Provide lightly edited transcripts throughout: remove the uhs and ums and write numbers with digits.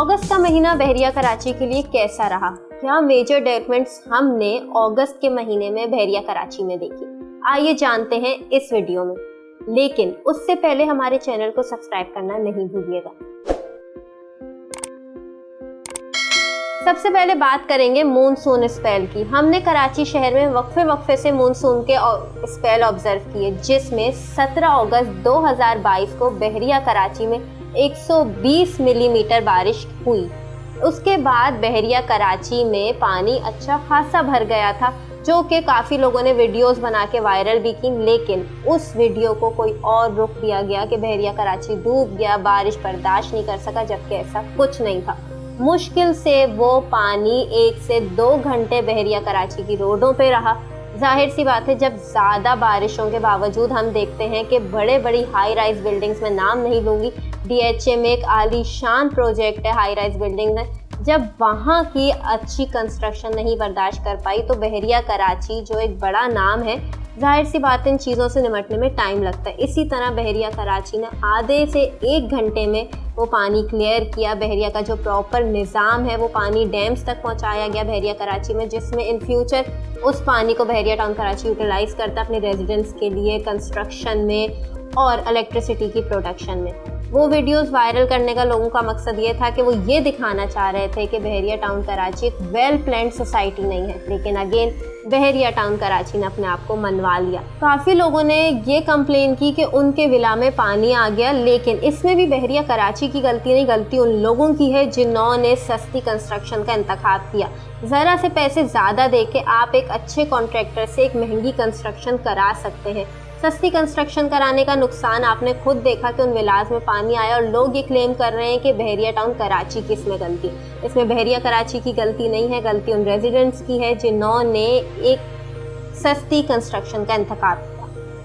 अगस्त का महीना बहरिया कराची के लिए कैसा रहा? क्या मेजर डेवलपमेंट्स हमने अगस्त के महीने में बहरिया कराची में देखी? आइए जानते हैं इस वीडियो में, लेकिन उससे पहले हमारे चैनल को सब्सक्राइब करना नहीं भूलिएगा। सबसे पहले बात करेंगे मूनसून स्पेल की। हमने कराची शहर में वक्फे से मूनसून के स्पेल ऑब्जर्व किए, जिसमें 17 अगस्त 2022 को बहरिया कराची में 120 मिलीमीटर बारिश हुई। उसके बाद बहरिया कराची में पानी अच्छा खासा भर गया था, जो कि काफ़ी लोगों ने वीडियोस बना के वायरल भी की, लेकिन उस वीडियो को कोई और रुख दिया गया कि बहरिया कराची डूब गया, बारिश बर्दाश्त नहीं कर सका, जबकि ऐसा कुछ नहीं था। मुश्किल से वो पानी 1 से 2 घंटे बहरिया कराची की रोडों पे रहा। जाहिर सी बात है, जब ज़्यादा बारिशों के बावजूद हम देखते हैं कि बड़ी हाई राइज बिल्डिंग्स में नाम नहीं लूँगी, DHA में एक आलीशान प्रोजेक्ट है हाई राइज बिल्डिंग में, जब वहाँ की अच्छी कंस्ट्रक्शन नहीं बर्दाश्त कर पाई तो बहरिया कराची जो एक बड़ा नाम है, जाहिर सी बात है इन चीज़ों से निपटने में टाइम लगता है। इसी तरह बहरिया कराची ने आधे से 1 घंटे में वो पानी क्लियर किया। बहरिया का जो प्रॉपर निज़ाम है वो पानी डैम्स तक पहुंचाया गया बहरिया कराची में, जिसमें इन फ्यूचर उस पानी को बहरिया टाउन कराची यूटिलाइज़ करता अपने रेजिडेंट्स के लिए, कंस्ट्रक्शन में और इलेक्ट्रिसिटी की प्रोडक्शन में। वो वीडियोस वायरल करने का लोगों का मकसद ये था कि वो ये दिखाना चाह रहे थे कि बहरिया टाउन कराची एक वेल प्लान्ड सोसाइटी नहीं है, लेकिन अगेन बहरिया टाउन कराची ने अपने आप को मनवा लिया। काफ़ी लोगों ने ये कंप्लेन की कि उनके विला में पानी आ गया, लेकिन इसमें भी बहरिया कराची की गलती नहीं, गलती उन लोगों की है जिन्होंने सस्ती कंस्ट्रक्शन का इंतखाब किया। ज़रा से पैसे ज़्यादा दे के आप एक अच्छे कॉन्ट्रैक्टर से एक महंगी कंस्ट्रक्शन करा सकते हैं। सस्ती कंस्ट्रक्शन कराने का नुकसान आपने खुद देखा कि उन विलास में पानी आया और लोग ये क्लेम कर रहे हैं कि बहरिया टाउन कराची की इसमें गलती। इसमें बहरिया कराची की गलती नहीं है, गलती उन रेजिडेंट्स की है जिन्होंने एक सस्ती कंस्ट्रक्शन का इंतखाब किया।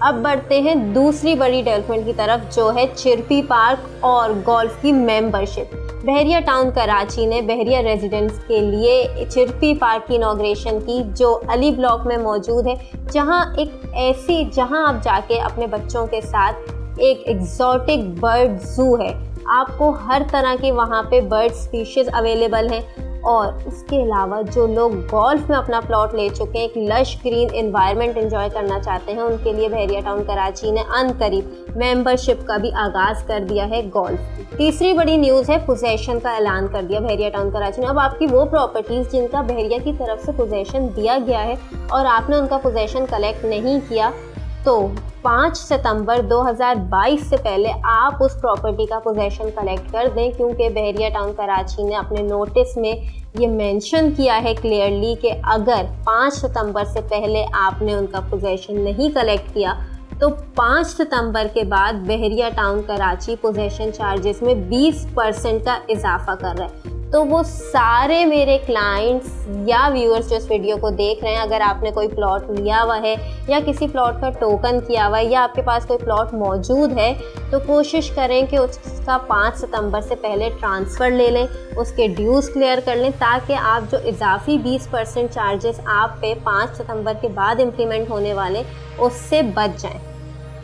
अब बढ़ते हैं दूसरी बड़ी डेवलपमेंट की तरफ, जो है चिरपी पार्क और गोल्फ की मेंबरशिप। बहरिया टाउन कराची ने बहरिया रेजिडेंट्स के लिए चिरपी पार्क की इनॉग्रेशन की, जो अली ब्लॉक में मौजूद है, जहां आप जाके अपने बच्चों के साथ एक एग्जॉटिक बर्ड ज़ू है। आपको हर तरह की वहां पे बर्ड स्पीशीज़ अवेलेबल हैं, और उसके अलावा जो लोग गोल्फ में अपना प्लॉट ले चुके हैं, एक लश ग्रीन एनवायरनमेंट एंजॉय करना चाहते हैं, उनके लिए बहरिया टाउन कराची ने अनकरीब मेंबरशिप का भी आगाज़ कर दिया है गोल्फ की। तीसरी बड़ी न्यूज़ है, पोजेशन का ऐलान कर दिया बहरिया टाउन कराची ने। अब आपकी वो प्रॉपर्टीज़ जिनका बहरिया की तरफ से पोजेशन दिया गया है और आपने उनका पोजेशन कलेक्ट नहीं किया, तो 5 सितंबर 2022 से पहले आप उस प्रॉपर्टी का पोजेशन कलेक्ट कर दें, क्योंकि बहरिया टाउन कराची ने अपने नोटिस में ये मेंशन किया है क्लियरली कि अगर 5 सितंबर से पहले आपने उनका पोजेशन नहीं कलेक्ट किया तो 5 सितंबर के बाद बहरिया टाउन कराची पोजेशन चार्जेस में 20% का इजाफा कर रहा है। तो वो सारे मेरे क्लाइंट्स या व्यूअर्स जो इस वीडियो को देख रहे हैं, अगर आपने कोई प्लॉट लिया हुआ है या किसी प्लॉट का टोकन किया हुआ है या आपके पास कोई प्लॉट मौजूद है, तो कोशिश करें कि उसका 5 सितंबर से पहले ट्रांसफ़र ले लें, उसके ड्यूज़ क्लियर कर लें, ताकि आप जो इजाफी 20% चार्जेस आप पे 5 सितंबर के बाद इम्प्लीमेंट होने वाले उससे बच जाएं।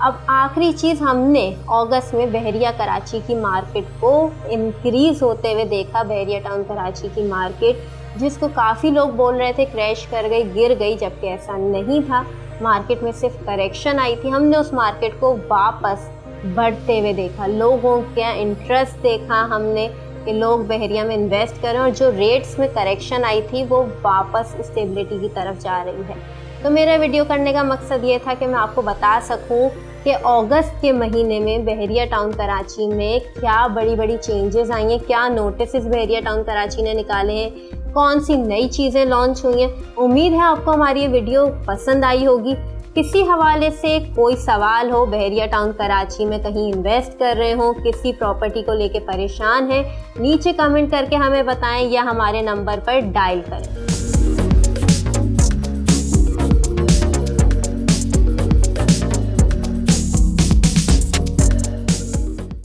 अब आखिरी चीज़, हमने अगस्त में बहरिया कराची की मार्केट को इंक्रीज़ होते हुए देखा। बहरिया टाउन कराची की मार्केट, जिसको काफ़ी लोग बोल रहे थे क्रैश कर गई, गिर गई, जबकि ऐसा नहीं था। मार्केट में सिर्फ करेक्शन आई थी। हमने उस मार्केट को वापस बढ़ते हुए देखा, लोगों का इंटरेस्ट देखा हमने कि लोग बहरिया में इन्वेस्ट करें, और जो रेट्स में करेक्शन आई थी वो वापस स्टेबिलिटी की तरफ जा रही है। तो मेरा वीडियो करने का मकसद ये था कि मैं आपको बता सकूं कि अगस्त के महीने में बहरिया टाउन कराची में क्या बड़ी चेंजेस आई हैं, क्या नोटिस बहरिया टाउन कराची ने निकाले हैं, कौन सी नई चीज़ें लॉन्च हुई हैं। उम्मीद है आपको हमारी ये वीडियो पसंद आई होगी। किसी हवाले से कोई सवाल हो, बहरिया टाउन कराची में कहीं इन्वेस्ट कर रहे हो, किसी प्रॉपर्टी को लेके परेशान हैं, नीचे कमेंट करके हमें बताएं या हमारे नंबर पर डायल करें।